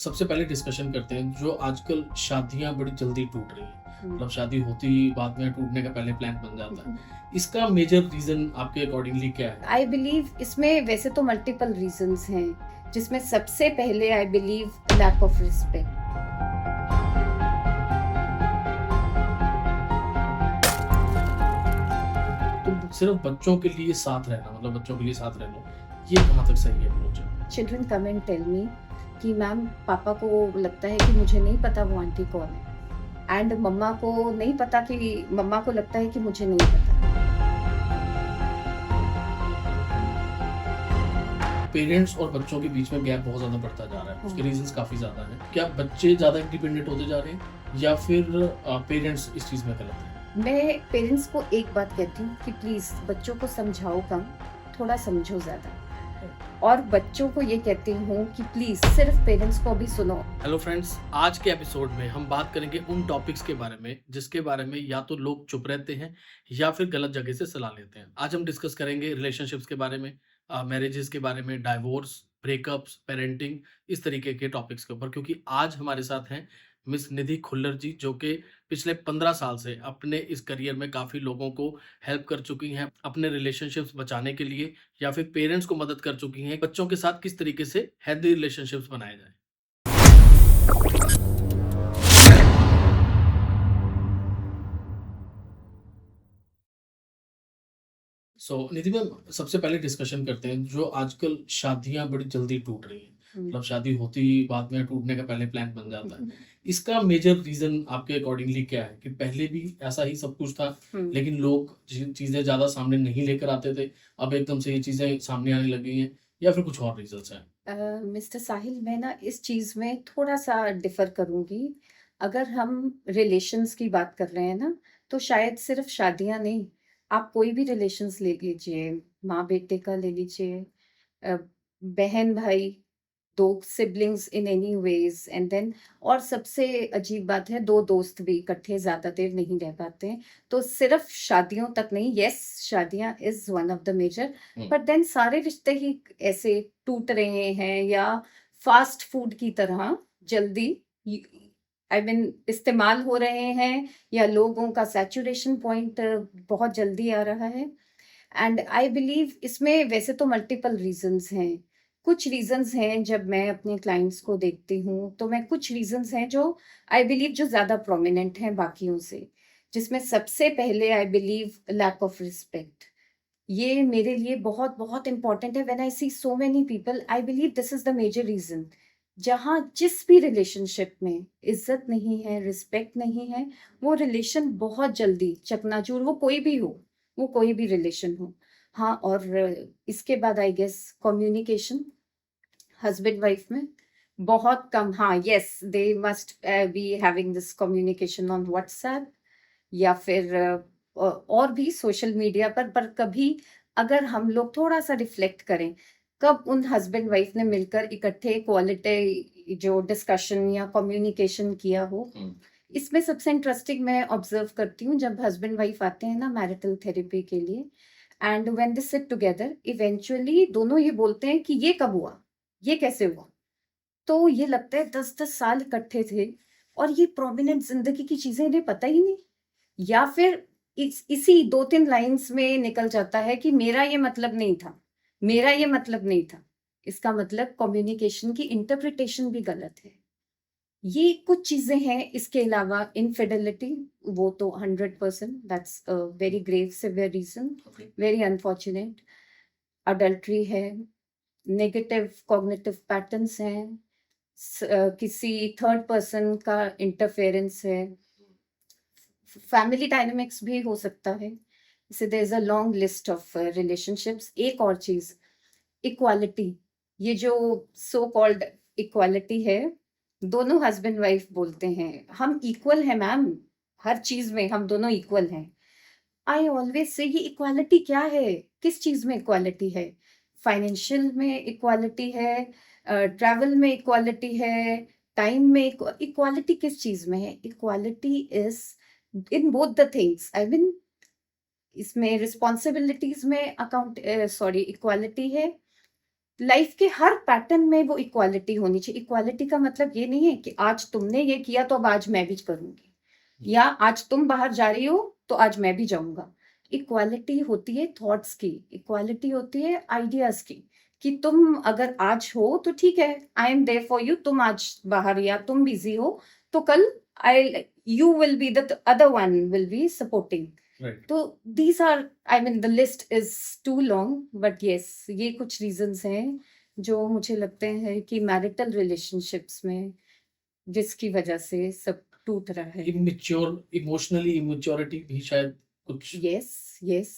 सबसे पहले डिस्कशन करते हैं जो आजकल शादियां बड़ी जल्दी टूट रही हैं। हुँ। मतलब शादी होती ही बाद में टूटने का पहले प्लान बन जाता है। इसका मेजर रीजन आपके अकॉर्डिंगली क्या है? आई बिलीव इसमें वैसे तो मल्टीपल रीज़न्स हैं, जिसमें सबसे पहले I believe lack of respect. तो सिर्फ बच्चों के लिए साथ रहना, मतलब बच्चों के लिए साथ रहना, ये कहाँ तक सही अप्रोच है? Children come and tell me कि मैम पापा को लगता है कि मुझे नहीं पता वो आंटी कौन है, एंड मम्मा को नहीं पता कि मम्मा को लगता है कि मुझे नहीं पता। पेरेंट्स और बच्चों के बीच में गैप बहुत ज्यादा बढ़ता जा रहा है, उसके हाँ। रीजंस काफी ज्यादा हैं। क्या बच्चे ज्यादा इंडिपेंडेंट होते जा रहे हैं या फिर पेरेंट्स इस चीज में गलत है? मैं पेरेंट्स को एक बात कहती हूँ कि प्लीज़ बच्चों को समझाओ कम, थोड़ा समझो ज़्यादा। और बच्चों को ये कहती हूँ कि प्लीज़ सिर्फ पेरेंट्स को भी सुनो। हेलो फ्रेंड्स, आज के एपिसोड में हम बात करेंगे उन टॉपिक्स के बारे में जिसके बारे में या तो लोग चुप रहते हैं या फिर गलत जगह से सलाह लेते हैं। आज हम डिस्कस करेंगे रिलेशनशिप्स के बारे में, मैरिजेस के बारे में, डाइवोर्स, ब्रेकअप्स, पेरेंटिंग, इस तरीके के टॉपिक्स के ऊपर, क्योंकि आज हमारे साथ हैं मिस निधि खुल्लर जी, जो कि पिछले 15 साल से अपने इस करियर में काफ़ी लोगों को हेल्प कर चुकी हैं अपने रिलेशनशिप्स बचाने के लिए, या फिर पेरेंट्स को मदद कर चुकी हैं बच्चों के साथ किस तरीके से हेल्दी रिलेशनशिप्स बनाए जाए। निधि मैम, सबसे पहले डिस्कशन करते हैं जो आजकल शादियां बड़ी जल्दी टूट रही हैं। हुँ। मतलब शादी होती ही बाद में टूटने का पहले प्लान बन जाता है। इसका मेजर रीजन आपके अकॉर्डिंगली क्या है कि पहले भी ऐसा ही सब कुछ था, हुँ। लेकिन लोग चीजें ज्यादा सामने नहीं लेकर आते थे, अब एकदम से ये चीजें सामने आने लगी हैं, या फिर कुछ और रीजंस हैं? मिस्टर साहिल, मैं ना इस चीज़ में थोड़ा-सा डिफ़र करूँगी। अगर हम रिलेशंस की बात कर रहे हैं ना, तो शायद सिर्फ़ शादियाँ नहीं, आप कोई भी रिलेशंस ले लीजिए, माँ-बेटे का ले लीजिए, अ, बहन-भाई, 2 siblings in any ways, and then और सबसे अजीब बात है 2 दोस्त भी इकट्ठे ज़्यादा देर नहीं रह पाते हैं। तो सिर्फ़ शादियों तक नहीं, येस शादियाँ is one of the major, but then सारे रिश्ते ही ऐसे टूट रहे हैं या फ़ास्ट फ़ूड की तरह जल्दी य आई मीन इस्तेमाल हो रहे हैं, या लोगों का सैचुरेशन पॉइंट बहुत जल्दी आ रहा है। एंड आई बिलीव इसमें वैसे तो मल्टीपल रीजंस हैं। कुछ रीजंस हैं, जब मैं अपने क्लाइंट्स को देखती हूँ तो मैं कुछ रीजंस हैं जो आई बिलीव जो ज़्यादा प्रोमिनेंट हैं बाकियों से, जिसमें सबसे पहले I believe lack of respect. ये मेरे लिए बहुत बहुत इंपॉर्टेंट है। When I see so many people, I believe this is the major reason. जहाँ जिस भी रिलेशनशिप में इज्जत नहीं है, रिस्पेक्ट नहीं है, वो रिलेशन बहुत जल्दी चकनाचूर, वो कोई भी रिलेशन हो। हाँ, और इसके बाद I guess communication husband wife में बहुत कम। हाँ, yes, they must be having this communication on WhatsApp या फिर और भी सोशल मीडिया पर कभी अगर हम लोग थोड़ा-सा रिफ्लेक्ट करें, कब उन हस्बैंड वाइफ ने मिलकर इकट्ठे क्वालिटी जो डिस्कशन या कम्युनिकेशन किया हो। इसमें सबसे इंटरेस्टिंग मैं ऑब्जर्व करती हूँ जब हस्बैंड वाइफ आते हैं ना मैरिटल थेरेपी के लिए, and when they sit together eventually दोनों ये बोलते हैं कि ये कब हुआ? ये कैसे हुआ? तो ये लगता है 10-10 साल इकट्ठे थे और ये प्रोमिनेंट ज़िंदगी की चीज़ें इन्हें पता ही नहीं। या फिर इसी 2-3 लाइन्स में निकल जाता है कि मेरा ये मतलब नहीं था, मेरा ये मतलब नहीं था। इसका मतलब कम्युनिकेशन की इंटरप्रिटेशन भी गलत है। ये कुछ चीज़ें हैं, इसके अलावा इनफिडेलिटी, वो तो 100% that's a very grave severe reason, very unfortunate. Adultery है, नेगेटिव कॉग्निटिव पैटर्न्स हैं, किसी थर्ड पर्सन का इंटरफेरेंस है, फैमिली डायनामिक्स भी हो सकता है। जैसे there is a long list of relationships. एक और चीज, इक्वालिटी। ये जो सो कॉल्ड इक्वालिटी है, दोनों हस्बैंड वाइफ बोलते हैं हम इक्वल हैं मैम, हर चीज में हम दोनों इक्वल हैं। आई ऑलवेज से ये इक्वालिटी क्या है? किस चीज में इक्वालिटी है? फाइनेंशियल में इक्वालिटी है, ट्रैवल में इक्वालिटी है, टाइम में इक्वालिटी किस चीज में है? Equality is in both the things. I mean इसमें रिस्पॉन्सिबिलिटीज में अकाउंट सॉरी इक्वालिटी है, लाइफ के हर पैटर्न में वो इक्वालिटी होनी चाहिए। इक्वालिटी का मतलब ये नहीं है कि आज तुमने ये किया तो अब आज मैं भी करूंगी, या आज तुम बाहर जा रही हो तो आज मैं भी जाऊंगा। इक्वालिटी होती है थॉट्स की, इक्वालिटी होती है आइडियाज की, कि तुम अगर आज हो तो ठीक है, I am there for you. तुम आज बाहर या तुम बिजी हो तो कल I you will be the other one will be supporting. Right. तो these are, I mean, the list is too long, but yes, ये कुछ reasons हैं जो मुझे लगते हैं कि मैरिटल रिलेशनशिप्स में जिसकी वजह से सब टूट रहा है। इमेच्योर, इमोशनली इमेच्योरिटी भी शायद कुछ यस, यस,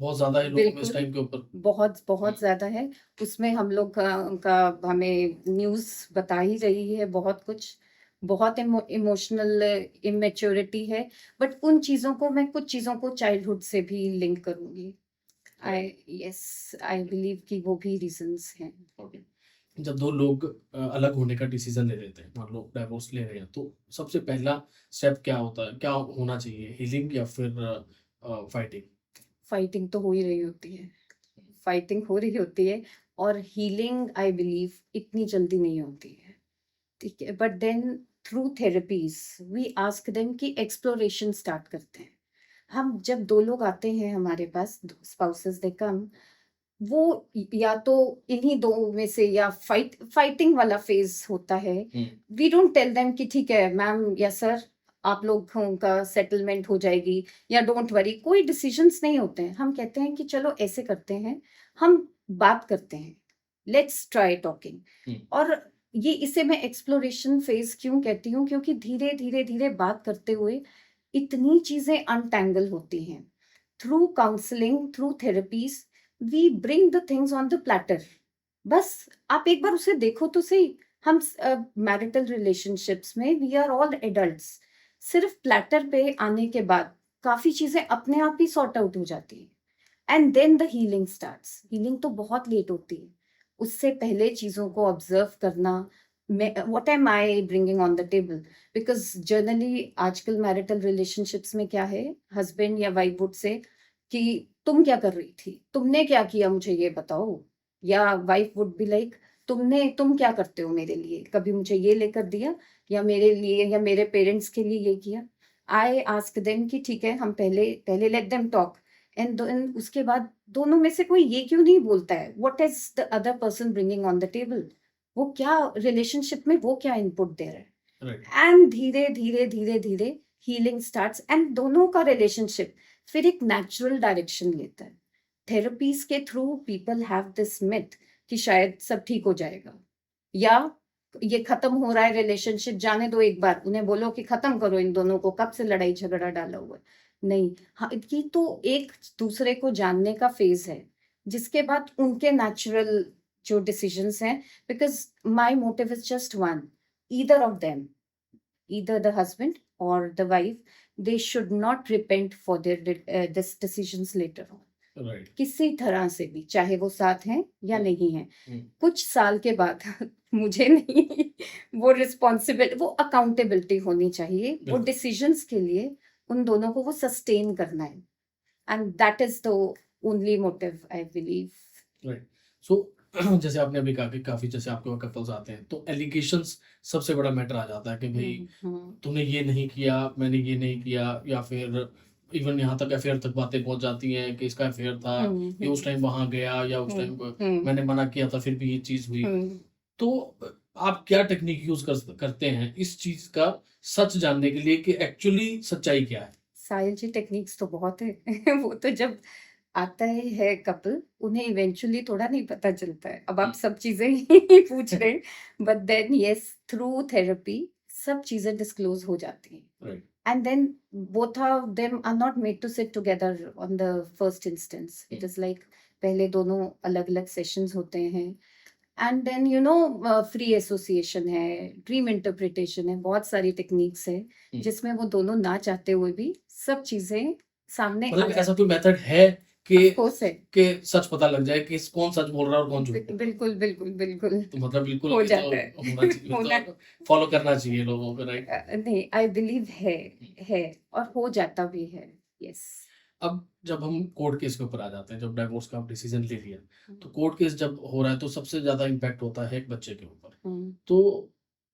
बहुत ज्यादा है लोगों में इस बिल्कुल, टाइम के ऊपर। बहुत बहुत ज्यादा है। उसमें हम लोग का हमें न्यूज़ बता ही रही है बहुत कुछ, बहुत इमोशनल इमेच्योरिटी है। बट उन चीजों को मैं, कुछ चीजों को चाइल्डहुड से भी लिंक करूंगी। आई यस, आई बिलीव कि वो भी रीजंस हैं। ओके। जब दो लोग अलग होने का डिसीजन ले लेते हैं, मान लो डाइवोर्स ले रहे हैं, तो सबसे पहला स्टेप क्या होता है, क्या होना चाहिए, हीलिंग या फिर फाइटिंग? फाइटिंग तो हो ही रही होती है, फाइटिंग हो रही होती है, और हीलिंग आई बिलीव इतनी जल्दी नहीं होती है, ठीक है। But then through therapies we ask them कि एक्सप्लोरेशन स्टार्ट करते हैं हम। जब दो लोग आते हैं हमारे पास, स्पाउसेस दे कम, वो या तो इन्हीं दो में से, या फाइटिंग वाला फेज होता है। वी डोंट टेल देम कि ठीक है मैम या सर आप लोगों का सेटलमेंट हो जाएगी, या डोंट वरी, कोई डिसीजंस नहीं होते हैं। हम कहते हैं कि चलो ऐसे करते हैं, हम बात करते हैं, लेट्स ट्राई टॉकिंग। और ये इसे मैं एक्सप्लोरेशन फेज क्यों कहती हूँ, क्योंकि धीरे धीरे धीरे बात करते हुए इतनी चीजें अनटैंगल होती हैं। Through counselling, through therapies, we bring the things on the platter. बस आप एक बार उसे देखो तो सही। हम मैरिटल रिलेशनशिप्स में वी आर ऑल एडल्ट्स, सिर्फ प्लेटर पे आने के बाद काफी चीजें अपने आप ही सॉर्ट आउट हो जाती है। And then the healing starts. Healing तो बहुत लेट होती है, उससे पहले चीजों को ऑब्जर्व करना, what am I bringing on the table. Because generally आजकल मैरिटल रिलेशनशिप्स में क्या है, हस्बैंड या वाइफ वुड से कि तुम क्या कर रही थी, तुमने क्या किया, मुझे ये बताओ। या वाइफ वुड बी लाइक, तुम क्या करते हो मेरे लिए, कभी मुझे ये लेकर दिया, या मेरे लिए या मेरे पेरेंट्स के लिए ये किया। आई आस्क देम कि ठीक है, हम पहले पहले लेट देम टॉक, एंड उसके बाद दोनों में से कोई ये क्यों नहीं बोलता है, what is the other person bringing on the table, वो क्या रिलेशनशिप में वो क्या इनपुट दे रहा है। राइट। एंड धीरे धीरे धीरे धीरे हीलिंग स्टार्ट्स, एंड दोनों का रिलेशनशिप फिर एक नेचुरल डायरेक्शन लेता है। थेरेपीज के through people have this myth कि शायद सब ठीक हो जाएगा, या ये खत्म हो रहा है रिलेशनशिप, जाने दो एक बार, उन्हें बोलो कि खत्म करो इन दोनों को, कब से लड़ाई झगड़ा डाला हुआ है। नहीं, हाँ, ये तो एक दूसरे को जानने का फेज है, जिसके बाद उनके नेचुरल जो डिसीजंस हैं। Because my motive is just one, either of them, either the husband or the wife, they should not repent for their this decisions later on, right. किसी तरह से भी, चाहे वो साथ हैं या हम्म, नहीं हैं। हम्म, कुछ साल के बाद मुझे नहीं, वो रिस्पॉन्सिबिलिटी, वो अकाउंटेबिलिटी होनी चाहिए, वो बिल्कुल। डिसीजंस के लिए उन दोनों को वो सस्टेन करना है, and that is the only motive I believe. Right. So जैसे आपने अभी कहा कि काफी जैसे आपके वहाँ कपल्स आते हैं, तो एलिगेशंस सबसे बड़ा मैटर आ जाता है कि भाई तूने ये नहीं किया, मैंने ये नहीं किया, या फिर इवन यहाँ तक अफेयर तक बातें पहुंच जाती हैं कि इसका अफेयर था, ये उस टाइम वहां गया, या उस टाइम मैंने मना किया था फिर भी ये चीज हुई। तो आप क्या टेक्निक यूज करते हैं इस चीज का सच जानने के लिए कि एक्चुअली सच्चाई क्या है? साहिल जी, टेक्निक्स तो बहुत है वो तो जब आता है कपल, उन्हें इवेंचुअली थोड़ा नहीं पता चलता है। अब आप सब चीजें ही पूछ रहे हैं, but then yes, through therapy सब चीजें डिस्क्लोज हो जाती हैं। Right. And then both of them are not made to sit together on the first instance. It is like पहले दोनों अलग अलग सेशंस होते हैं, and then you know free association है, ड्रीम इंटरप्रिटेशन है, बहुत सारी टेक्निक्स है जिसमें वो दोनों ना चाहते हुए भी सब चीजें सामने आ मतलब जाती ऐसा कोई मेथड है कि Of course है। कि सच पता लग जाए कि कौन सच बोल रहा है और कौन झूठ? बिल्कुल बिल्कुल बिल्कुल तो मतलब बिल्कुल हो ये तो जाता है होना चाहिए, होना तो फॉलो करना चाहिए लोगों को, राइट? नहीं, आई बिलीव है और हो जाता भी है। यस। अब जब हम कोर्ट केस के ऊपर आ जाते हैं, जब डाइवोर्स का डिसीजन ले लिया, तो हुँ, कोर्ट केस जब हो रहा है तो सबसे ज़्यादा इम्पैक्ट होता है एक बच्चे के ऊपर। हुँ, तो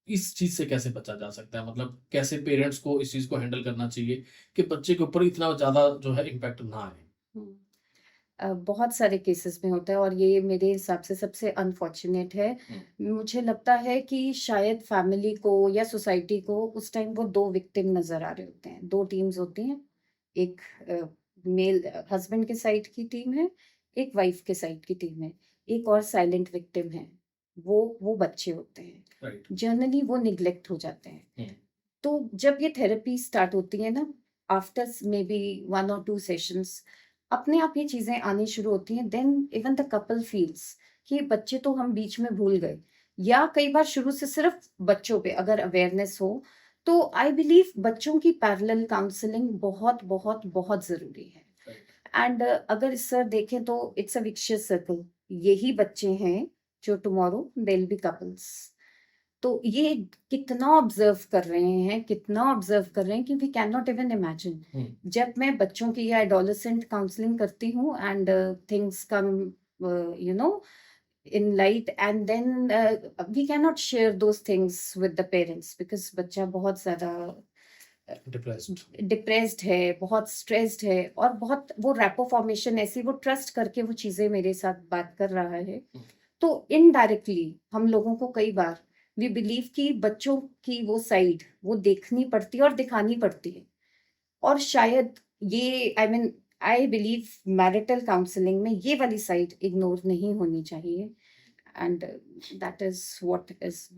इस चीज़ से कैसे बचा जा सकता है? मतलब कैसे पेरेंट्स को इस चीज़ को हैंडल करना चाहिए कि बच्चे के ऊपर इतना ज़्यादा जो है इम्पैक्ट ना आए? हुँ। बहुत सारे केसेस में होता है और ये मेरे हिसाब से सबसे अनफॉर्च्यूनेट है। हुँ, मुझे लगता है कि शायद फैमिली को या सोसाइटी को उस टाइम वो 2 विक्टिम नज़र आ रहे होते हैं, 2 टीम्स होती हैं। एक मेल हस्बैंड के साइड की टीम है, एक वाइफ के साइड की टीम है, एक और साइलेंट विक्टिम है, वो बच्चे होते हैं। राइट। जनरली वो नेग्लेक्ट हो जाते हैं। हुँ, तो जब ये थेरेपी स्टार्ट होती है ना, आफ्टर मे बी 1 और 2 सेशंस, अपने आप ये चीज़ें आनी शुरू होती हैं, then even the couple feels कि बच्चे तो हम बीच में भूल गए, या कई बार शुरू से सिर्फ बच्चों पे अगर अवेयरनेस हो, तो आई बिलीव बच्चों की पैरेलल काउंसलिंग बहुत, बहुत, बहुत ज़रूरी है। राइट। एंड अगर सर देखें तो इट्स अ विक्शियस सर्कल, यही बच्चे हैं जो tomorrow they will be couples. तो ये कितना ऑब्जर्व कर रहे हैं, कितना ऑब्जर्व कर रहे हैं कि we can not even imagine. Hmm, जब मैं बच्चों की या एडोलेसेंट काउंसलिंग करती हूँ and things come you know in light, and then we can not share those things with the parents because बच्चा बहुत ज्यादा डिप्रेस्ड। डिप्रेस्ड है, बहुत स्ट्रेस्ड है, और बहुत वो रैपो फॉर्मेशन ऐसी वो ट्रस्ट करके वो चीजें मेरे साथ बात कर रहा है। हुँ, तो इनडायरेक्टली हम लोगों को कई बार वी बिलीव कि बच्चों की वो साइड वो देखनी पड़ती है और दिखानी पड़ती है, और शायद ये आई mean I believe marital counselling में ये वाली साइड इग्नोर नहीं होनी चाहिए, and that is what is.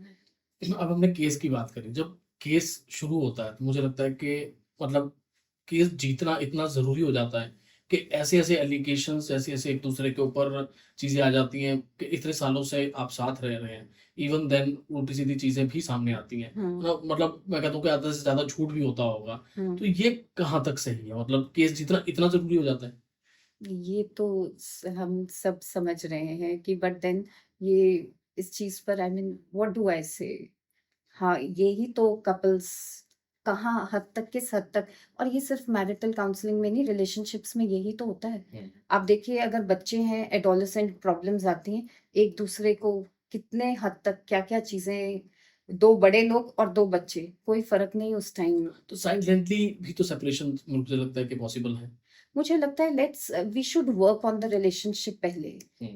अब हमने केस की बात करी। जब केस शुरू होता है तो मुझे लगता है कि मतलब केस जीतना इतना ज़रूरी हो जाता है कि ऐसे-ऐसे एलिगेशंस, ऐसे-ऐसे एक दूसरे के ऊपर चीज़ें आ जाती हैं कि इतने सालों से आप साथ रह रहे हैं। इवन देन उल्टी-सीधी चीज़ें भी सामने आती हैं। हम्म, मतलब मैं कहता हूँ कि आधे से ज़्यादा झूठ भी होता होगा। हम्म। तो ये कहाँ तक सही है? मतलब केस जीतना इतना ज़रूरी हो जाता है? ये तो हम सब समझ रहे हैं कि बट देन ये इस चीज पर I mean what do I से। हाँ, यही तो कपल्स कहाँ हद तक, किस हद तक, और ये सिर्फ मैरिटल काउंसलिंग में नहीं, रिलेशनशिप्स में यही तो होता है। हुँ। आप देखिए अगर बच्चे हैं, एडोलेसेंट प्रॉब्लम्स आती हैं, एक दूसरे को कितने हद तक क्या-क्या चीजें, 2 बड़े लोग और 2 बच्चे, कोई फर्क नहीं उस टाइम। तो साइलेंटली भी तो सेपरेशन मुझे लगता है कि पॉसिबल है। मुझे लगता है let's we should work on the relationship पहले। हुँ,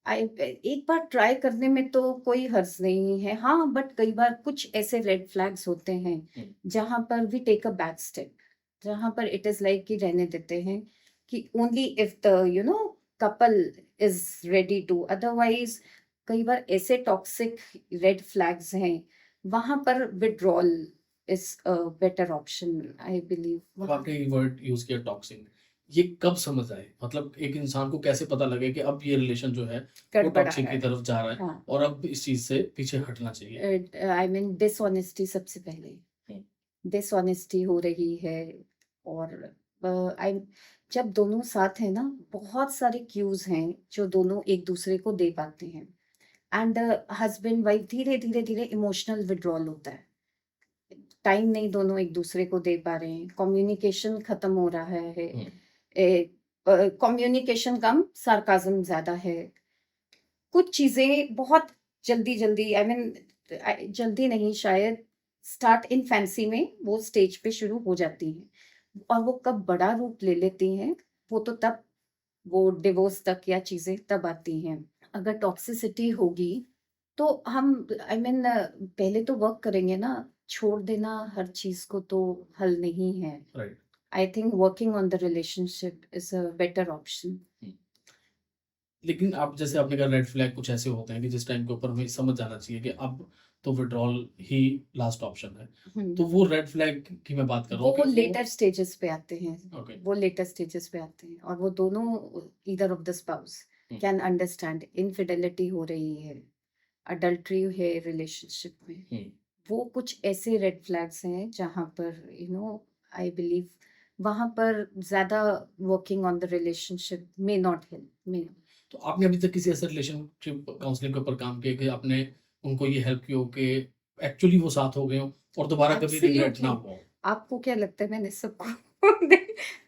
आई एक बार ट्राई करने में तो कोई हर्ज नहीं है, हाँ, बट कई बार कुछ ऐसे रेड फ्लैग्स होते हैं हुँ। जहां पर we take a back step, जहां पर इट इज लाइक कि रहने देते हैं कि only if the couple is ready to, otherwise कई बार ऐसे टॉक्सिक रेड फ्लैग्स हैं, वहां पर withdrawal is a better option I believe अब वहां। आपने ये वर्ड यूज़ किया टॉक्सिक, ये कब समझ आए? मतलब एक इंसान को कैसे पता लगे कि अब ये रिलेशन जो है वो गड़बड़ा टॉक्सिक रहा की है। तरफ जा रहा है हाँ, और अब इस चीज़ से पीछे हटना चाहिए? आई मीन डिसऑनेस्टी सबसे पहले, हुँ, डिसऑनेस्टी हो रही है, और आई जब दोनों साथ हैं ना, बहुत सारे क्यूज हैं जो दोनों एक दूसरे को दे पाते हैं, एंड हस्बैंड वाइफ धीरे धीरे धीरे इमोशनल विड्रॉल होता है, टाइम नहीं दोनों एक दूसरे को दे पा रहे हैं, कम्युनिकेशन खत्म हो रहा है, हुँ। कम्युनिकेशन कम, सार्काज्म ज्यादा है, कुछ चीजें बहुत जल्दी जल्दी आई मीन जल्दी नहीं शायद, स्टार्ट इन फैंसी में वो स्टेज पे शुरू हो जाती हैं, और वो कब बड़ा रूप ले लेती हैं, वो तो तब वो डिवोर्स तक या चीजें तब आती हैं। अगर टॉक्सिसिटी होगी तो हम आई मीन पहले तो वर्क करेंगे ना, छोड़ देना हर चीज को तो हल नहीं है। Right. I think working on the relationship is a better option. Hmm. लेकिन आप जैसे आपने कहा रेड फ्लैग कुछ ऐसे होते हैं कि जिस टाइम के ऊपर हमें समझ जाना चाहिए कि अब तो विथड्रॉल ही लास्ट ऑप्शन है। तो वो रेड फ्लैग की मैं बात कर रहा हूँ कि वो वो लेटर स्टेजेस पे आते हैं, ओके। वो लेटर स्टेजेस पे आते हैं, और वो दोनों either of the spouse hmm, can understand infidelity हो रही है, अडल्ट्री है रिलेशनशिप में, हुँ। वो कुछ ऐसे रेड फ्लैग्स हैं जहां पर आई बिलीव वहां पर ज्यादा working on the relationship may not help मे। तो आपने अभी तक किसी ऐसे रिलेशनशिप काउंसलिंग के ऊपर काम किया कि आपने उनको ये हेल्प की हो कि एक्चुअली वो साथ हो गए हों और दोबारा कभी रिग्रेट ना एब्सोल्युटली। हुआ हो? आपको क्या लगता है मैंने सबको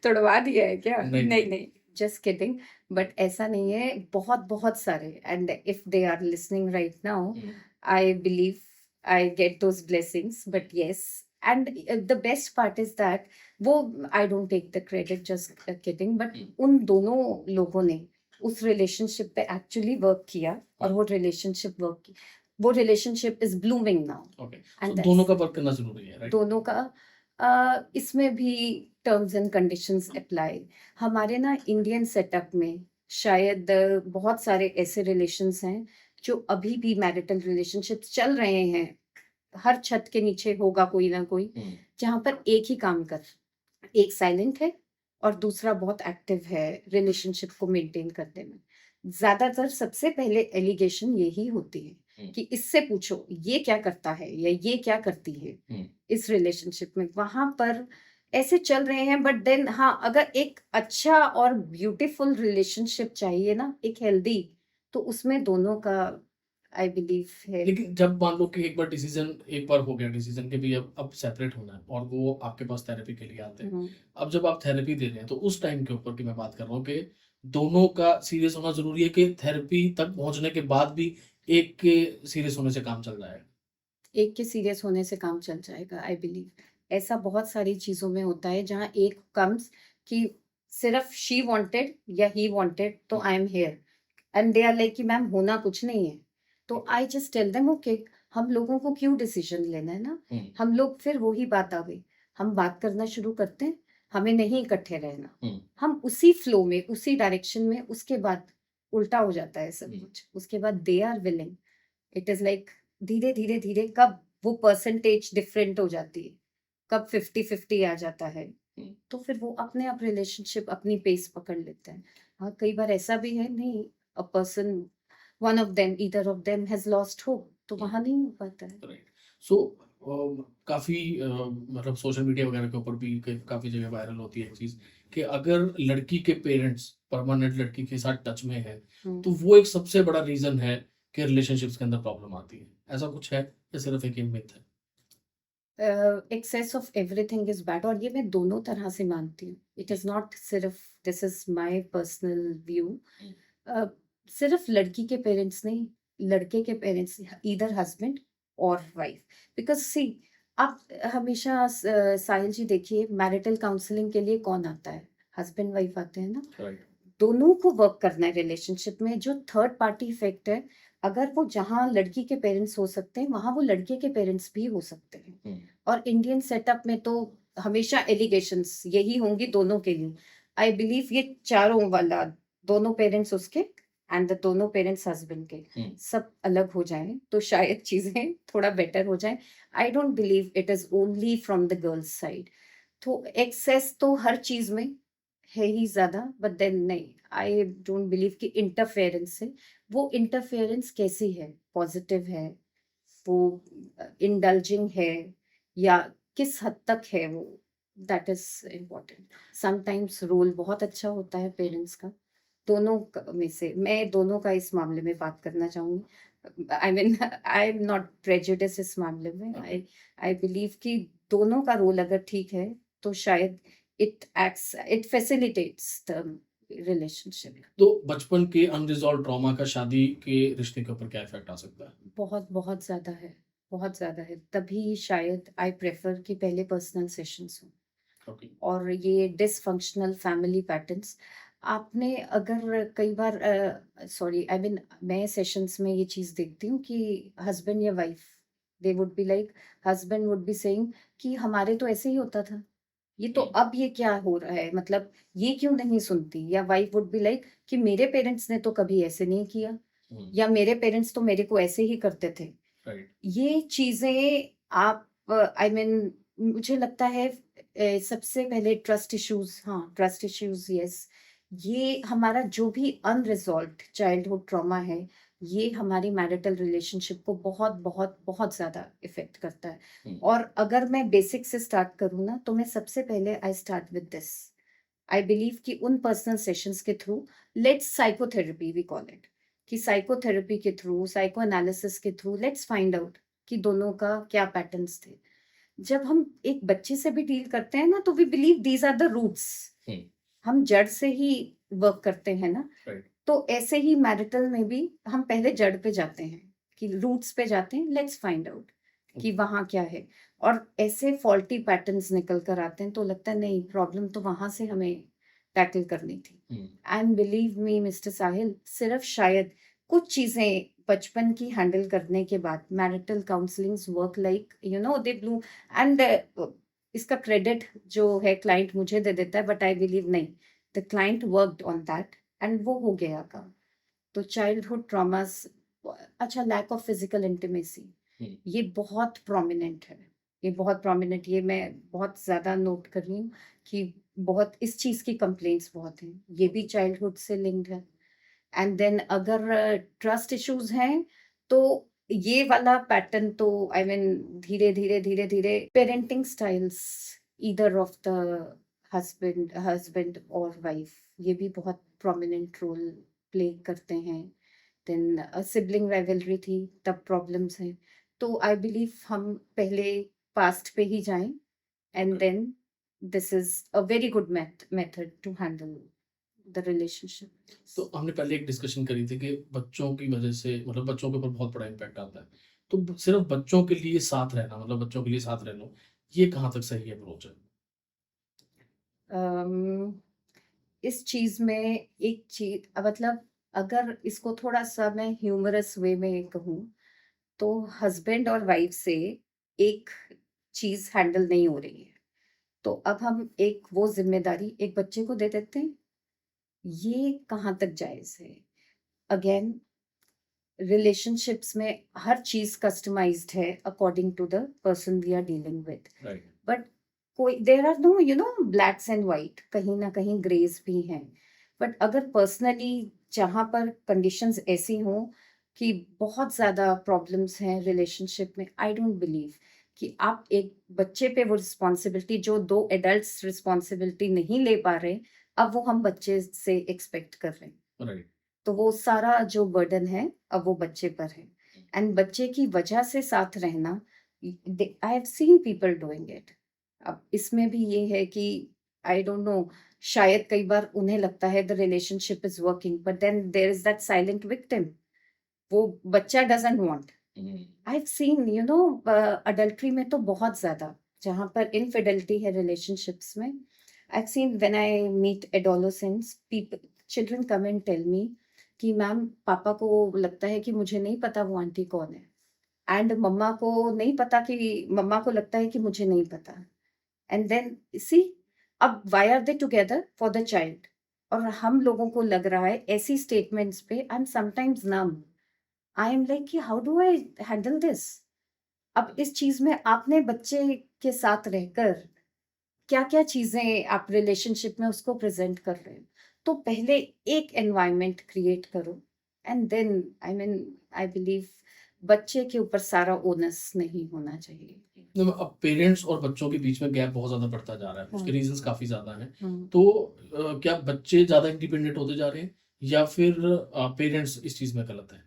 तोड़वा दिया है क्या? नहीं, नहीं, नहीं, जस्ट किडिंग। बट ऐसा नहीं है, बहुत-बहुत सारे, and if they are listening right now, hmm, I believe I get those blessings, but yes, and the best part is that वो I don't take the credit, just kidding, but हुँ, उन दोनों लोगों ने उस रिलेशनशिप पे actually work किया और हुँ, वो relationship is blooming now, okay. So and दोनों दैट्स का वर्क करना ज़रूरी है, राइट? दोनों का। इसमें भी टर्म्स एंड कंडीशंस अप्लाई। हमारे ना इंडियन सेटअप में शायद बहुत सारे ऐसे रिलेशंस हैं जो अभी भी मैरिटल रिलेशनशिप्स चल रहे हैं, हर छत के नीचे होगा कोई ना कोई, हुँ, जहाँ पर एक ही काम कर, एक साइलेंट है और दूसरा बहुत एक्टिव है रिलेशनशिप को मेंटेन करने में। ज्यादातर सबसे पहले एलिगेशन यही होती है हुँ, कि इससे पूछो ये क्या करता है या ये क्या करती है हुँ, इस रिलेशनशिप में। वहां पर ऐसे चल रहे हैं, बट देन हाँ, अगर एक अच्छा और ब्यूटीफुल रिलेशनशिप चाहिए ना, एक हेल्दी, तो उसमें दोनों का आई बिलीव है। लेकिन जब मान लो कि एक बार हो गया डिसीज़न कि भई अब सेपरेट होना है और वो आपके पास थेरेपी के लिए आते हैं। हम्म, अब जब आप थेरेपी दे रहे हैं, तो उस टाइम के ऊपर की मैं बात कर रहा हूँ कि दोनों का सीरियस होना ज़रूरी है कि थेरेपी तक पहुँचने के बाद भी एक के सीरियस होने से काम चल जाएगा? एक के सीरियस होने से काम चल जाएगा, आई बिलीव। ऐसा बहुत सारी चीजों में होता है जहाँ एक कम्स कि सिर्फ शी वांटेड या ही वांटेड, तो hmm, I am here, and they are like कि मैम होना कुछ नहीं है। तो okay. I just tell them okay, हम लोगों को क्यों डिसीजन लेना है ना। हुँ, हम लोग फिर वही बात आ गई, हम बात करना शुरू करते हैं, हमें नहीं इकट्ठे रहना, हुँ, हम उसी फ्लो में उसी डायरेक्शन में, उसके बाद उल्टा हो जाता है सब हुँ, कुछ। उसके बाद they are willing, it is like धीरे धीरे धीरे कब वो परसेंटेज डिफरेंट हो जाती है, कब 50-50 आ जाता है, हुँ, तो फिर वो अपने आप रिलेशनशिप अपनी पेस पकड़ लेते हैं। हाँ, कई बार ऐसा भी है, नहीं, a person, one of them, either of them has lost hope, तो हुँ, वहां नहीं हो पाता है। राइट। सो काफ़ी मतलब सोशल मीडिया वगैरह के ऊपर भी काफ़ी जगह वायरल होती है चीज़ कि अगर लड़की के पेरेंट्स परमानेंट लड़की के साथ टच में है, तो हम्म। वो एक सबसे बड़ा रीज़न है कि रिलेशनशिप्स के अंदर प्रॉब्लम आती है। ऐसा कुछ है या सिर्फ़ एक ही मिथ है? Excess of everything is bad, और ये मैं दोनों तरह से मानती हूँ। इट इज नॉट सिर्फ, this is my personal view. Hmm, सिर्फ लड़की के पेरेंट्स नहीं, लड़के के पेरेंट्स, इधर हस्बैंड और वाइफ, बिकॉज सी, आप हमेशा साहिल जी देखिए, मैरिटल काउंसलिंग के लिए कौन आता है? हस्बैंड वाइफ आते हैं ना। राइट। दोनों को वर्क करना है रिलेशनशिप में। जो थर्ड पार्टी इफेक्ट है, अगर वो जहाँ लड़की के पेरेंट्स हो सकते हैं, वहां वो लड़के के पेरेंट्स भी हो सकते हैं। हुँ, और इंडियन सेटअप में तो हमेशा एलिगेशंस यही होंगी दोनों के लिए। आई बिलीव ये चारों वाला, दोनों पेरेंट्स उसके एंड द दोनों पेरेंट्स हस्बैंड के, हुँ, सब अलग हो जाएं तो शायद चीजें थोड़ा बेटर हो जाएं। I don't believe it is only from the girls side. तो एक्सेस तो हर चीज में है ही ज्यादा, बट देन नहीं, आई डोंट बिलीव कि इंटरफेरेंस से, वो इंटरफेरेंस कैसी है, पॉजिटिव है, वो इंडल्जिंग है, या किस हद तक है वो, that is important. Sometimes role बहुत अच्छा होता है हुँ, पेरेंट्स का। दोनों में से मैं दोनों का इस मामले में बात करना चाहूंगी। आई mean I am not prejudice इस मामले में। ओके। आई आई बिलीव कि दोनों का रोल अगर ठीक है, तो शायद इट फैसिलिटेट्स द रिलेशनशिप। तो बचपन के अनरिज़ॉल्व्ड ट्रॉमा का शादी के रिश्ते के ऊपर क्या इफ़ेक्ट आ सकता है? बहुत बहुत ज्यादा है, बहुत ज्यादा है। तभी शायद आई प्रेफर कि पहले पर्सनल सेशंस हो। ओके। और ये डिसफंक्शनल फैमिली पैटर्न्स, आपने अगर कई बार, सॉरी आई मीन, मैं सेशंस में ये चीज देखती हूँ कि हस्बैंड या wife, they would be like, husband would be saying कि हमारे तो ऐसे ही होता था, ये तो हुँ, अब ये क्या हो रहा है, मतलब ये क्यों नहीं सुनती। या वाइफ वुड बी लाइक कि मेरे पेरेंट्स ने तो कभी ऐसे नहीं किया, हुँ, या मेरे पेरेंट्स तो मेरे को ऐसे ही करते थे। राइट। ये चीजें आप, आई मीन, मुझे लगता है सबसे पहले ट्रस्ट इश्यूज, हाँ ट्रस्ट इश्यूज, यस, ये हमारा जो भी अनरिजॉल्व्ड चाइल्डहुड ट्रॉमा है, ये हमारी मैरिटल रिलेशनशिप को बहुत बहुत बहुत ज्यादा इफेक्ट करता है। हुँ, और अगर मैं बेसिक से स्टार्ट करूँ ना, तो मैं सबसे पहले I start with this. I believe कि उन पर्सनल सेशंस के through, let's psychotherapy we call it, कि साइकोथेरेपी के थ्रू, साइको एनालिसिस के थ्रू, लेट्स फाइंड आउट कि दोनों का क्या पैटर्न्स थे। जब हम एक बच्चे से भी डील करते हैं ना, तो we believe these are the roots, हम जड़ से ही वर्क करते हैं ना। राइट। तो ऐसे ही मैरिटल में भी हम पहले जड़ पे जाते हैं, कि रूट्स पे जाते हैं, लेट्स फाइंड आउट कि वहाँ क्या है। और ऐसे फॉल्टी पैटर्न्स निकल कर आते हैं, तो लगता है नहीं, प्रॉब्लम तो वहां से हमें टैकल करनी थी। एंड बिलीव मी मिस्टर साहिल, सिर्फ शायद कुछ चीजें बचपन की हैंडल करने के बाद marital counsellings work like you know they blue. And इसका क्रेडिट जो है क्लाइंट मुझे दे देता है, बट आई बिलीव नहीं, the client worked on that and वो हो गया काम। तो चाइल्डहुड ट्रॉमास, अच्छा, लैक ऑफ फिजिकल इंटीमेसी, ये बहुत प्रोमिनेंट है, ये बहुत प्रोमिनेंट, ये मैं बहुत ज्यादा नोट कर रही हूँ कि बहुत इस चीज की कंप्लेंट्स बहुत हैं, ये भी चाइल्डहुड से लिंक्ड है। एंड देन अगर ट्रस्ट इश्यूज हैं, तो ये वाला पैटर्न तो आई मीन धीरे धीरे धीरे धीरे parenting styles either of the husband और वाइफ, ये भी बहुत प्रोमिनेंट रोल प्ले करते हैं। देन सिबलिंग राइवलरी थी, तब प्रॉब्लम्स हैं। तो आई बिलीव हम पहले पास्ट पे ही जाएं, and then this is a very good method to handle the relationship. तो हमने पहले एक डिस्कशन करी थी कि बच्चों की वजह से मतलब बच्चों के ऊपर बहुत बड़ा इम्पैक्ट आता है। तो सिर्फ बच्चों के लिए साथ रहना मतलब बच्चों के लिए साथ रहना, ये कहाँ तक सही अप्रोच है? um, इस चीज में एक चीज, मतलब अगर इसको थोड़ा सा मैं ह्यूमरस वे में कहूँ, तो हस्बैंड और वाइफ से एक चीज हैंडल नहीं हो रही है, तो अब हम एक वो जिम्मेदारी एक बच्चे को दे देते हैं, ये कहाँ तक जायज है? अगेन, रिलेशनशिप्स में हर चीज कस्टमाइज्ड है according to the person we are dealing with, right. But कोई there are no you know blacks and white, कहीं ना कहीं ग्रेस भी हैं। बट अगर पर्सनली जहाँ पर कंडीशंस ऐसी हों कि बहुत ज़्यादा प्रॉब्लम्स हैं रिलेशनशिप में, आई डोंट बिलीव कि आप एक बच्चे पे वो रिस्पॉन्सिबिलिटी, जो दो एडल्ट्स रिस्पॉन्सिबिलिटी नहीं ले पा रहे, अब वो हम बच्चे से एक्सपेक्ट कर रहे हैं। राइट। तो वो सारा जो बर्डन है अब वो बच्चे पर है, एंड बच्चे की वजह से साथ रहना, आई have seen people doing it. अब इसमें भी ये है कि आई डोंट नो, शायद कई बार उन्हें लगता है the relationship is working, but then there is that silent victim, वो बच्चा doesn't want. I have seen you know adultery में तो बहुत ज्यादा, जहां पर इनफिडेलिटी है रिलेशनशिप्स में, I have seen when I meet adolescents, people, children come and tell me कि मैम, पापा को लगता है कि मुझे नहीं पता वो आंटी कौन है, एंड मम्मा को नहीं पता कि, मम्मा को लगता है कि मुझे नहीं पता। एंड देन सी, अब why are they together for the child, और हम लोगों को लग रहा है ऐसी स्टेटमेंट्स पे I am sometimes numb, I am like कि how do I handle this. अब इस चीज में आपने बच्चे के साथ रहकर क्या क्या चीजें आप रिलेशनशिप में उसको प्रेजेंट कर रहे हो, तो पहले एक एनवायरनमेंट क्रिएट करो, and then I mean I believe बच्चे के ऊपर सारा ओनस नहीं होना चाहिए। अब पेरेंट्स और बच्चों के बीच में गैप बहुत ज़्यादा बढ़ता जा रहा है, उसके हाँ। रीजंस काफ़ी ज़्यादा हैं। हम्म। तो क्या बच्चे ज़्यादा इंडिपेंडेंट होते जा रहे हैं या फिर पेरेंट्स इस चीज़ में गलत है?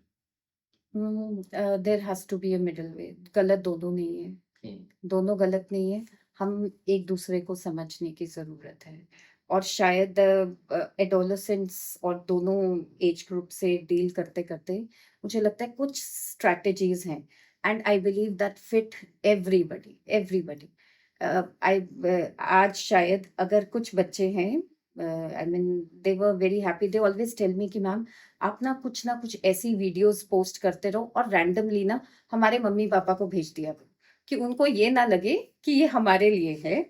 There has to be a middle way, गलत दोनों नहीं है, दोनों गलत नहीं है, हम एक दूसरे को समझने की जरूरत है। और शायद एडोलेसेंट्स और दोनों एज ग्रुप से डील करते करते मुझे लगता है कुछ स्ट्रैटेजीज हैं, and I believe that fit everybody everybody. I आज शायद अगर कुछ बच्चे हैं, I mean they were very happy, they always tell me कि मैम, आप ना कुछ ऐसी वीडियोस पोस्ट करते रहो और रैंडमली ना हमारे मम्मी पापा को भेज दिया करो, कि उनको ये ना लगे कि ये हमारे लिए है,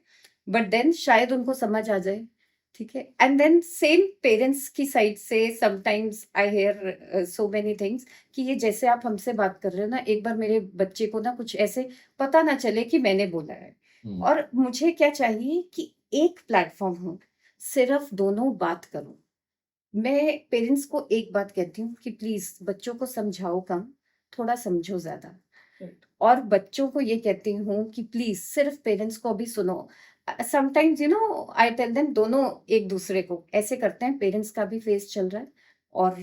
बट देन शायद उनको समझ आ जाए। ठीक है, एंड देन सेम पेरेंट्स की साइड से sometimes I hear so many things, कि ये जैसे आप हमसे बात कर रहे हो ना, एक बार मेरे बच्चे को ना कुछ ऐसे पता ना चले कि मैंने बोला है। और मुझे क्या चाहिए कि एक प्लेटफॉर्म हो, सिर्फ दोनों बात करो। मैं पेरेंट्स को एक बात कहती हूँ कि प्लीज बच्चों को समझाओ कम, थोड़ा समझो ज्यादा। और बच्चों को ये कहती हूँ कि प्लीज सिर्फ पेरेंट्स को भी सुनो। Sometimes you know I tell them, दोनों एक दूसरे को ऐसे करते हैं, पेरेंट्स का भी फेस चल रहा है और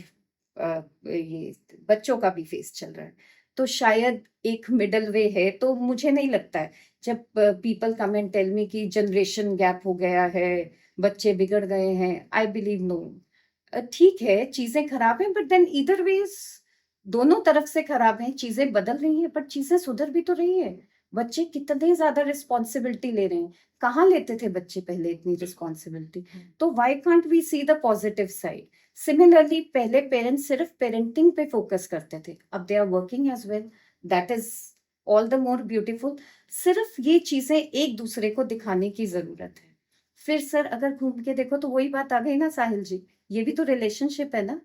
ये बच्चों का भी फेस चल रहा है, तो शायद एक मिडल वे है। तो मुझे नहीं लगता है, जब people come and tell me कि जनरेशन गैप हो गया है, बच्चे बिगड़ गए हैं, आई बिलीव नो। ठीक है, चीजें खराब हैं, बट देन ईदर वेज दोनों तरफ से खराब हैं। चीजें बदल रही हैं, बट चीजें सुधर भी तो रही है। बच्चे कितने ज्यादा रिस्पॉन्सिबिलिटी ले रहे हैं। कहाँ लेते थे बच्चे पहले इतनी रिस्पॉन्सिबिलिटी? तो why can't we see the positive side? Similarly पहले पेरेंट्स सिर्फ पेरेंटिंग पे फोकस करते थे, अब they are working as well. That is all the more beautiful. सिर्फ ये चीजें एक दूसरे को दिखाने की जरूरत है। फिर सर अगर घूम के देखो तो वही बात आ गई ना साहिल जी, ये भी तो रिलेशनशिप है ना,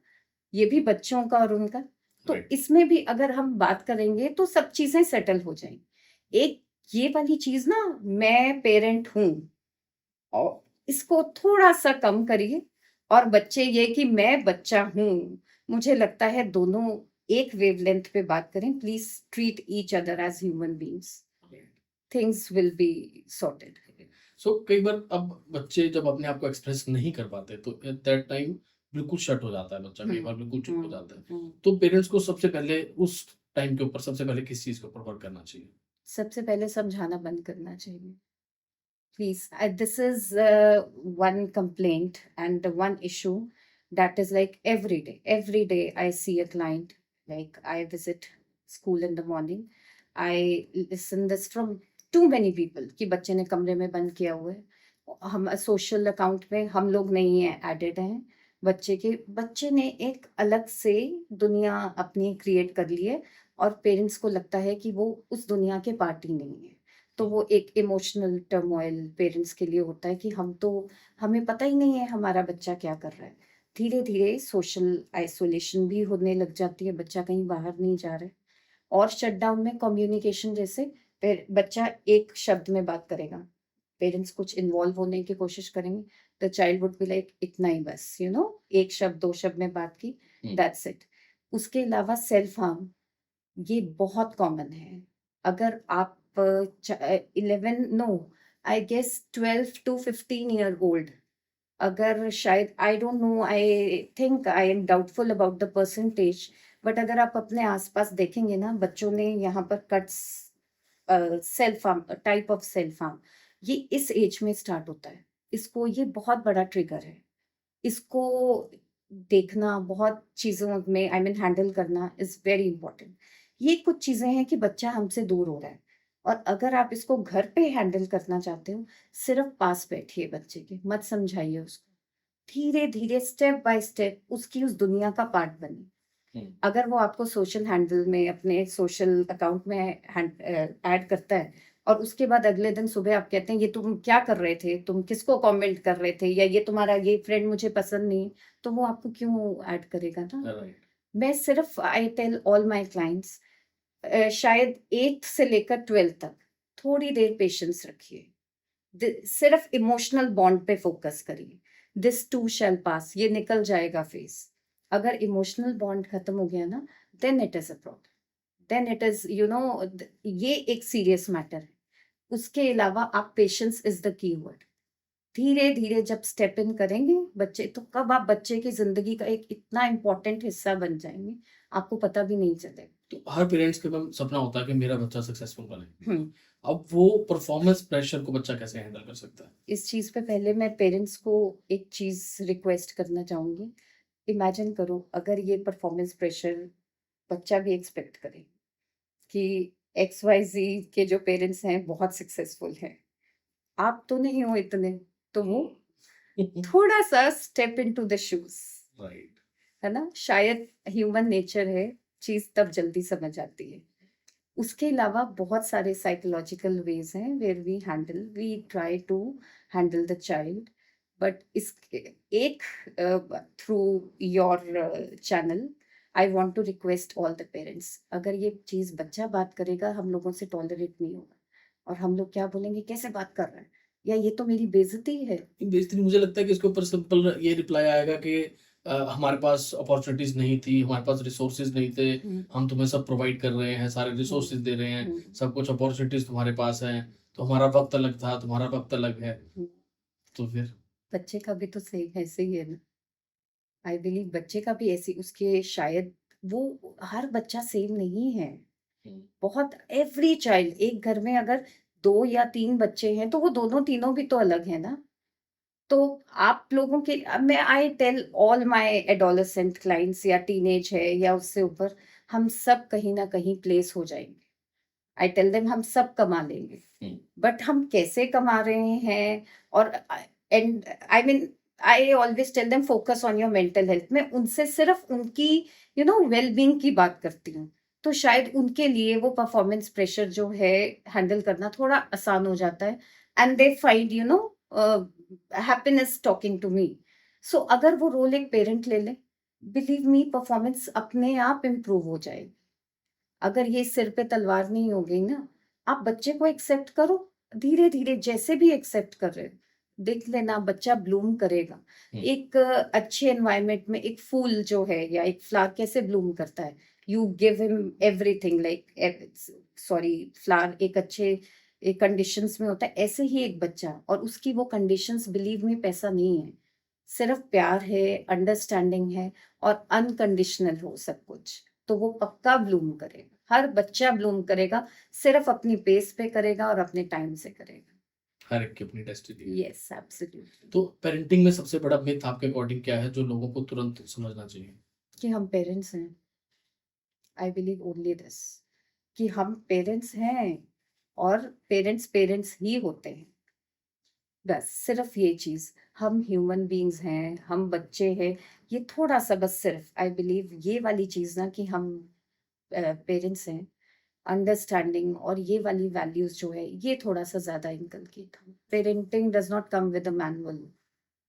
ये भी बच्चों का और उनका। तो राइट। इसमें भी अगर हम बात करेंगे तो सब चीजें सेटल हो जाएंगी। एक ये वाली चीज ना, मैं पेरेंट हूं, और इसको थोड़ा सा कम करिए। और बच्चे ये कि मैं बच्चा हूं, मुझे लगता है दोनों एक वेवलेंथ पे बात करें। Please treat each other as human beings, things will be sorted. So कई बार अब बच्चे जब अपने आप को एक्सप्रेस नहीं कर पाते तो एट दैट टाइम बिल्कुल शट हो जाता है बच्चा, कई बार बिल्कुल चुप हो जाता है। तो पेरेंट्स को सबसे पहले उस टाइम के ऊपर सबसे पहले किस चीज के ऊपर वर्क करना चाहिए? सबसे पहले समझाना बंद करना चाहिए। Please, this is one complaint and one issue that is like every day. Every day I see a client, like I visit school in the morning. I listen this from too many people कि बच्चे ने कमरे में बंद किया हुआ है, हम सोशल अकाउंट में हम लोग नहीं है एडेड हैं, बच्चे ने एक अलग से दुनिया अपनी क्रिएट कर ली है, और पेरेंट्स को लगता है कि वो उस दुनिया के पार्ट ही नहीं है। तो वो एक इमोशनल टर्मोइल पेरेंट्स के लिए होता है कि हमें पता ही नहीं है हमारा बच्चा क्या कर रहा है। धीरे धीरे सोशल आइसोलेशन भी होने लग जाती है, बच्चा कहीं बाहर नहीं जा रहा है। और शटडाउन में कम्युनिकेशन जैसे, बच्चा एक शब्द में बात करेगा, पेरेंट्स कुछ इन्वॉल्व होने की कोशिश करेंगे, the child would be like इतना ही बस, एक शब्द दो शब्द में बात की, दैट्स इट। उसके अलावा सेल्फ हार्म, ये बहुत कॉमन है। अगर आप 11, no, I guess 12 to 15 year old, अगर शायद, I don't know, I think I am doubtful about the percentage, but अगर आप अपने आसपास देखेंगे ना, बच्चों ने यहाँ पर cuts, self harm, type of self harm, ये इस एज में स्टार्ट होता है। इसको, ये बहुत बड़ा ट्रिगर है। इसको देखना, बहुत चीजों में आई मीन हैंडल करना इज वेरी इंपॉर्टेंट। ये कुछ चीजें हैं कि बच्चा हमसे दूर हो रहा है, और अगर आप इसको घर पे हैंडल करना चाहते हो, सिर्फ पास बैठिए बच्चे के, मत समझाइए उसको। धीरे धीरे स्टेप बाय स्टेप उसकी उस दुनिया का पार्ट बने। अगर वो आपको सोशल हैंडल में, अपने सोशल अकाउंट में ऐड करता है, और उसके बाद अगले दिन सुबह आप कहते हैं ये तुम क्या कर रहे थे, तुम किसको कमेंट कर रहे थे, या ये तुम्हारा ये फ्रेंड मुझे पसंद नहीं, तो वो आपको क्यों ऐड करेगा ना। राइट। मैं सिर्फ, I tell all my clients, शायद 8th से लेकर 12th तक थोड़ी देर पेशेंस रखिए, सिर्फ इमोशनल बॉन्ड पे फोकस करिए। दिस टू शैल पास, ये निकल जाएगा फेस। अगर इमोशनल बॉन्ड खत्म हो गया ना, then it is a problem, then it is, ये एक सीरियस मैटर है। उसके अलावा आप, patience is the key word. धीरे धीरे जब स्टेप इन करेंगे बच्चे, तो कब आप बच्चे की जिंदगी का एक इतना इम्पोर्टेंट हिस्सा बन जाएंगे, आपको पता भी नहीं चलेगा। तो हर पेरेंट्स का मैम सपना होता है कि मेरा बच्चा सक्सेसफुल बने। हम्म अब वो परफॉर्मेंस प्रेशर को बच्चा कैसे हैंडल कर सकता है? इस चीज पे पहले मैं पेरेंट्स को एक चीज रिक्वेस्ट करना चाहूंगी। इमेजिन करो, अगर ये परफॉर्मेंस प्रेशर बच्चा भी एक्सपेक्ट करे कि XYZ के जो पेरेंट्स हैं बहुत सक्सेसफुल हैं, आप तो नहीं हो इतने, तो वो थोड़ा सा step into the shoes, right. है ना। शायद ह्यूमन नेचर है, चीज तब जल्दी समझ आती है। उसके अलावा बहुत सारे साइकोलॉजिकल वेज हैं where we try to handle the child, but इस एक, through your channel, I want to request all the parents, अगर ये चीज बच्चा बात करेगा हम लोगों से टॉलरेट नहीं होगा, और हम लोग क्या बोलेंगे, कैसे बात कर रहा है, या ये तो मेरी बेइज्जती है। बेसिकली मुझे लगता है कि इसके ऊपर सिंपल ये रिप्लाई आएगा कि हमारे पास अपॉर्चुनिटीज नहीं थी, हमारे पास रिसोर्सेज नहीं थे, हम तुम्हें सब प्रोवाइड कर रहे हैं, सारे रिसोर्सेज दे रहे हैं, सब कुछ अपॉर्चुनिटीज तुम्हारे पास हैं, तो हमारा वक्त अलग था, तुम्हारा वक्त अलग है। तो फिर बच्चे का भी तो सेम ऐसे ही है ना। आई बिलीव बच्चे का भी ऐसी, उसके शायद, वो हर बच्चा सेम नहीं है। बहुत एवरी चाइल्ड, एक घर में अगर 2 या 3 बच्चे हैं तो वो दोनों तीनों भी तो अलग है ना। तो आप लोगों के मैं I tell all my adolescent clients या टीनेज है या उससे ऊपर, हम सब कहीं ना कहीं प्लेस हो जाएंगे। आई टेल देम हम सब कमा लेंगे, बट हम कैसे कमा रहे हैं। और and I mean I always tell them focus on your mental health. मैं उनसे सिर्फ उनकी वेल बीइंग की बात करती हूँ, तो शायद उनके लिए वो परफॉर्मेंस प्रेशर जो है हैंडल करना थोड़ा आसान हो जाता है। And they find happiness talking to me. So अगर वो रोल एक पेरेंट ले ले, बिलीव मी परफॉर्मेंस अपने आप इम्प्रूव हो जाएगी। अगर ये सिर पे तलवार नहीं हो गई ना, आप बच्चे को एक्सेप्ट करो, धीरे धीरे जैसे भी एक्सेप्ट कर रहे हो, देख लेना बच्चा ब्लूम करेगा। एक अच्छे एनवायरनमेंट में एक फूल जो है या एक फ्लावर कैसे ब्लूम करता है, you give him everything like, sorry, flower एक अच्छे एक कंडीशंस में होता है, ऐसे ही एक बच्चा और उसकी वो कंडीशंस, बिलीव मी पैसा नहीं है, सिर्फ प्यार है, अंडरस्टैंडिंग है और अनकंडीशनल हो सब कुछ, तो वो पक्का ब्लूम करेगा। हर बच्चा ब्लूम करेगा, सिर्फ अपनी पेस पे करेगा और अपने टाइम से करेगा। हर एक की अपनी डेस्टिनी है। Yes, absolutely. तो पेरेंटिंग में सबसे बड़ा मिथ आपके अकॉर्डिंग क्या है जो लोगों को तुरंत समझना चाहिए? कि हम पेरेंट्स हैं। आई बिलीव ओनली दिस, कि हम पेरेंट्स हैं और पेरेंट्स पेरेंट्स ही होते हैं। बस सिर्फ ये चीज, हम ह्यूमन बीइंग्स हैं, हम बच्चे हैं, ये थोड़ा सा बस सिर्फ आई बिलीव ये वाली चीज ना, कि हम पेरेंट्स हैं, अंडरस्टैंडिंग और ये वाली वैल्यूज जो है ये थोड़ा सा ज्यादा इनकलकेट हो। Parenting does not come with a manual.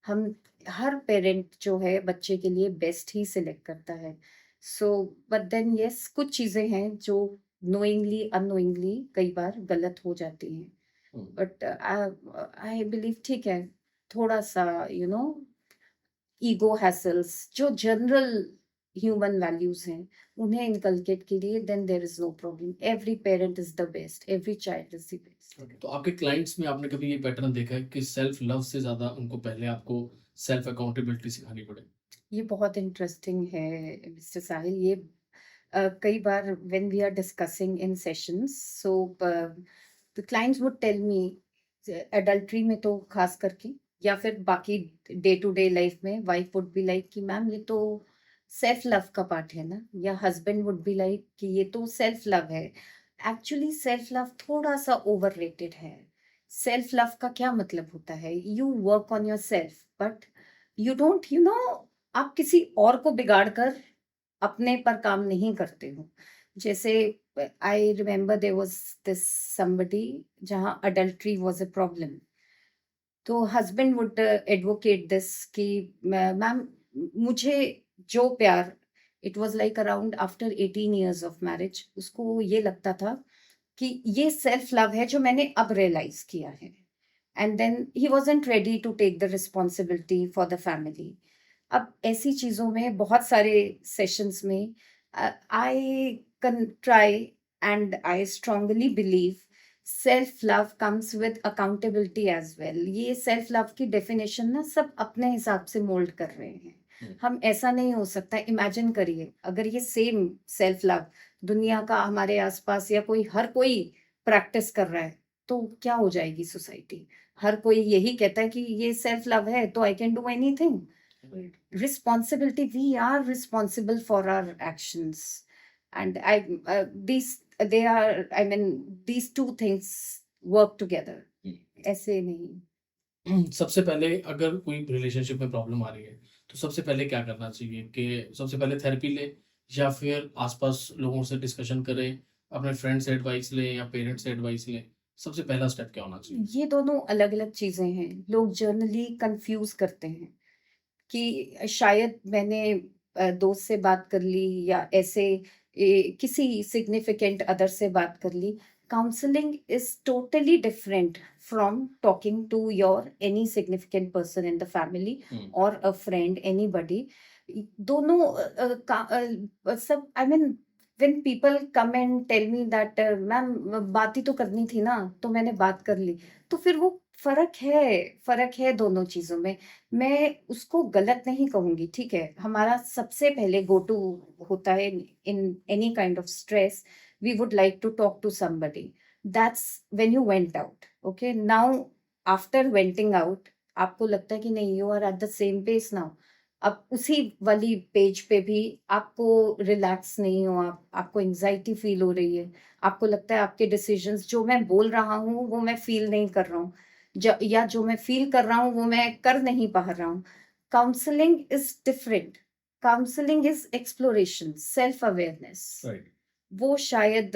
हम हर पेरेंट जो है बच्चे के लिए बेस्ट ही सिलेक्ट करता है। सो बट देन यस, कुछ चीजें हैं जो नोइंगली अननोइंगली कई बार गलत हो जाती हैं, बट आई बिलीव ठीक है, थोड़ा सा ईगो हैसल्स जो जनरल ह्यूमन वैल्यूज हैं उन्हें इनकलकेट के लिए, then there is no problem. Every parent is the best, every child is the best. Okay, तो आपके क्लाइंट्स में आपने कभी ये पैटर्न देखा है कि सेल्फ लव से ज़्यादा उनको पहले आपको सेल्फ अकाउंटेबिलिटी सिखानी पड़े? ये बहुत इंटरेस्टिंग है मिस्टर साहिल। ये कई बार when we are discussing in sessions, so the clients would tell me, adultery में तो खास करके, या फिर बाकी डे टू डे लाइफ में, वाइफ वुड बी लाइक कि मैम ये तो सेल्फ लव का पार्ट है ना, या हस्बैंड वुड बी लाइक कि ये तो सेल्फ लव है। एक्चुअली सेल्फ लव थोड़ा सा ओवररेटेड है। सेल्फ लव का क्या मतलब होता है, you work on your self, but you don't आप किसी और को बिगाड़ कर अपने पर काम नहीं करते हो। जैसे I remember there was this somebody जहां अडल्ट्री वाज अ प्रॉब्लम, तो हस्बैंड वुड एडवोकेट दिस कि मैम मुझे जो प्यार, it was like around after 18 years of marriage, उसको ये लगता था कि ये सेल्फ लव है जो मैंने अब रियलाइज किया है। And then he wasn't ready to take the responsibility for the family। अब ऐसी चीजों में बहुत सारे सेशंस में I can try and I strongly believe self love comes with accountability as well. ये सेल्फ लव की डेफिनेशन ना सब अपने हिसाब से मोल्ड कर रहे हैं। हम ऐसा नहीं हो सकता, इमेजिन करिए अगर ये सेम सेल्फ लव दुनिया का हमारे आसपास या हर कोई प्रैक्टिस कर रहा है, तो क्या हो जाएगी सोसाइटी। हर कोई यही कहता है कि ये सेल्फ लव है तो I can do anything. Responsibility, we are responsible for our actions, and these they are, I mean, these two things work together। ऐसे नहीं। सबसे पहले अगर कोई रिलेशनशिप में प्रॉब्लम आ रही है, तो सबसे पहले क्या करना चाहिए कि सबसे पहले थेरेपी लें या फिर आस-पास लोगों से डिस्कशन करें, अपने फ्रेंड से एडवाइस लें या पेरेंट्स से एडवाइस लें? सबसे पहला स्टेप क्या होना चाहिए? ये दोनों अलग अलग चीजें हैं, लोग जर्नली कंफ्यूज करते हैं कि शायद मैंने दोस्त से बात कर ली या ऐसे किसी सिग्निफिकेंट अदर से बात कर ली। Counselling is totally different from talking to your any significant person in the family और अ फ्रेंड, एनीबडी। दोनों सब I mean when people come and tell me that ma'am बात ही तो करनी थी ना, तो मैंने बात कर ली, तो फिर वो फर्क है दोनों चीजों में। मैं उसको गलत नहीं कहूंगी, ठीक है, हमारा सबसे पहले गो टू होता है in any kind of stress, we would like to talk to somebody. That's when you went out. Okay, now after venting out, आपको लगता है कि नहीं, you are at the same pace now. अब उसी वाली पेज पे भी आपको रिलैक्स नहीं हो, आपको एंजाइटी फील हो रही है, आपको लगता है आपके डिसीजंस, जो मैं बोल रहा हूँ वो मैं फील नहीं कर रहा हूँ, या जो मैं फील कर रहा हूँ वो मैं कर नहीं पा रहा हूँ. Counselling is different. Counselling is exploration, self awareness. Right. वो शायद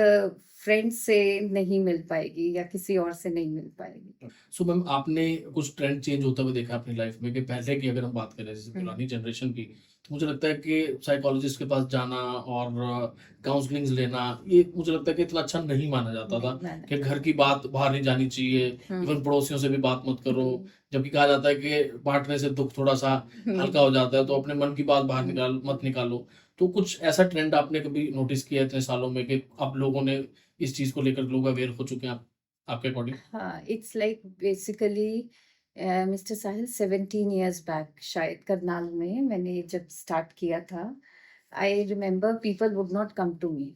फ्रेंड से नहीं मिल पाएगी या किसी और से नहीं मिल पाएगी. सो मैम, आपने कुछ ट्रेंड चेंज होता हुआ देखा अपनी लाइफ में कि पहले की अगर हम बात करें जैसे पुरानी जनरेशन की, तो मुझे लगता है कि साइकोलॉजिस्ट के पास जाना और काउंसलिंग्स लेना, ये मुझे लगता है कि इतना अच्छा नहीं माना जाता था कि घर की बात बाहर नहीं जानी चाहिए, इवन पड़ोसियों से भी बात मत करो, जबकि कहा जाता है कि बांटने से दुख थोड़ा सा हल्का हो जाता है, तो अपने मन की बात बाहर मत निकालो. तो कुछ ऐसा ट्रेंड आपने कभी नोटिस किया है इतने सालों में कि अब लोगों ने इस चीज को लेकर लोग अवेयर हो चुके हैं आपके अकॉर्डिंग? हाँ, it's like basically mister Sahil, 17 years back शायद करनाल में मैंने जब स्टार्ट किया था, I remember people would not come to me,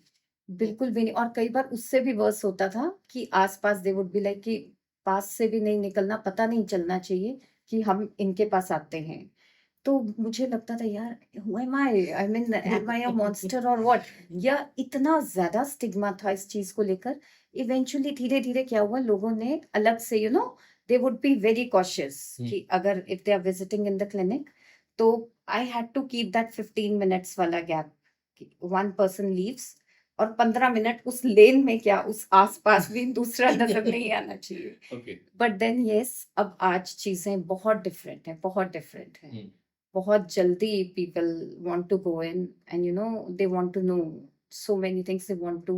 बिल्कुल भी नहीं. और कई बार उससे भी वर्स होता था कि आसपास दे वुड बी लाइक कि पास से भी नहीं निकलना, पता नहीं चलना चाहिए कि हम इनके पास आते हैं. तो मुझे लगता था यार, who am I mean am I a monster और व्हाट, या इतना ज्यादा स्टिग्मा था इस चीज को लेकर. इवेंचुअली धीरे धीरे क्या हुआ, लोगों ने अलग से they would be very cautious कि अगर if they are visiting in the clinic, तो I had to keep that 15 minutes वाला गैप. वन पर्सन लीव्स और 15 मिनट उस लेन में क्या, उस आसपास भी दूसरा नजर नहीं आना चाहिए. ओके. बट देन यस, अब आज चीजें बहुत डिफरेंट है, बहुत डिफरेंट है. बहुत जल्दी people want to go in and they want to know so many things, they want to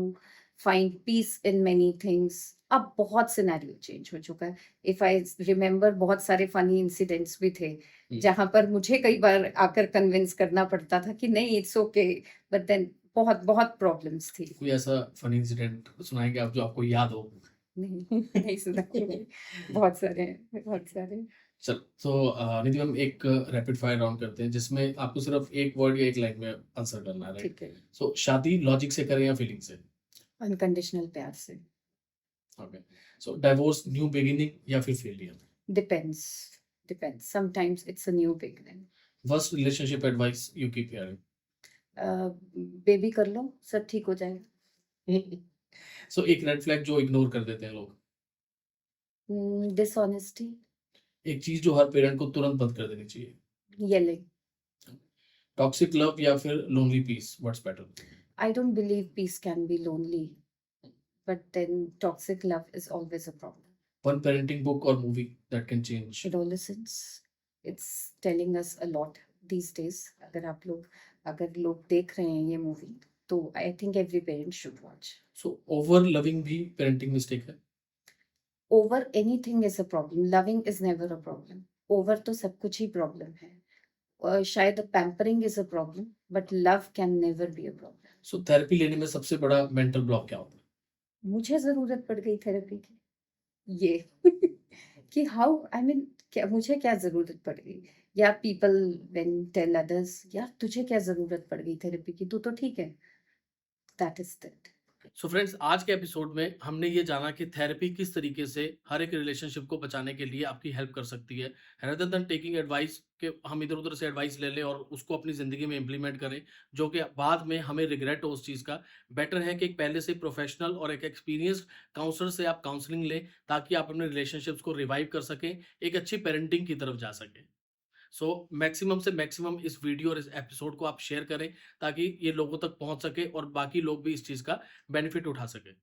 find peace in many things. अब बहुत सिनेरियो चेंज हो चुका है. इफ आई रिमेम्बर, बहुत सारे फनी इंसिडेंट्स भी थे जहां पर मुझे कई बार आकर कन्विंस करना पड़ता था कि नहीं, इट्स ओके, बट देन बहुत बहुत प्रॉब्लम्स थी. कोई ऐसा फनी इंसिडेंट सुनाएंगे आप जो आपको याद हो? नहीं सुनाऊंगी. बहुत सारे हैं, बहुत सारे. चल, तो निधि मैम, एक रैपिड फायर राउंड करते हैं जिसमें आपको सिर्फ एक वर्ड या एक लाइन में आंसर करना है, राइट? ठीक है. सो शादी लॉजिक से करें या फीलिंग से? अनकंडीशनल प्यार से. ओके. सो डाइवोर्स न्यू बिगिनिंग या फिर failure? Depends. Depends. Sometimes it's a new beginning. Worst relationship advice you keep hearing? Baby कर लो, सब ठीक हो जाएगा. सो एक रेड फ्लैग जो इग्नोर कर देते हैं लोग? Dishonesty, एक चीज जो हर पेरेंट को तुरंत बंद कर देनी चाहिए? yelling. टॉक्सिक लव या फिर lonely peace, what's better? I don't believe peace can be lonely, but then toxic love is always a problem. One parenting book और movie that can change? Adolescence, it's telling us a lot these days. अगर लोग देख रहे हैं ये movie, तो I think every parent should watch. So over loving भी parenting mistake है? Over anything is a problem. Loving is never a problem. Over तो सब कुछ ही problem है. शायद pampering is a problem, but love can never be a problem. So therapy लेने में सबसे बड़ा मेंटल ब्लॉक क्या होता है? मुझे जरूरत पड़ गई थेरेपी की, ये कि हाउ, आई मीन, क्या मुझे क्या जरूरत पड़ गई, या पीपल व्हेन टेल अदर्स, यार तुझे क्या जरूरत पड़ गई थेरेपी की, तू तो ठीक है. That is that. So friends, आज के एपिसोड में हमने ये जाना कि थेरेपी किस तरीके से हर एक रिलेशनशिप को बचाने के लिए आपकी हेल्प कर सकती है, रेदर देन टेकिंग एडवाइस कि हम इधर उधर से एडवाइस ले लें और उसको अपनी ज़िंदगी में इम्प्लीमेंट करें, जो कि बाद में हमें रिग्रेट हो उस चीज़ का. बेटर है कि एक पहले से प्रोफेशनल और एक एक्सपीरियंस्ड काउंसलर से आप काउंसलिंग लें, ताकि आप अपने रिलेशनशिप्स को रिवाइव कर सकें, एक अच्छी पेरेंटिंग की तरफ जा सकें. सो मैक्सिमम से मैक्सिमम इस वीडियो और इस एपिसोड को आप शेयर करें, ताकि ये लोगों तक पहुंच सके और बाकी लोग भी इस चीज़ का बेनिफिट उठा सकें.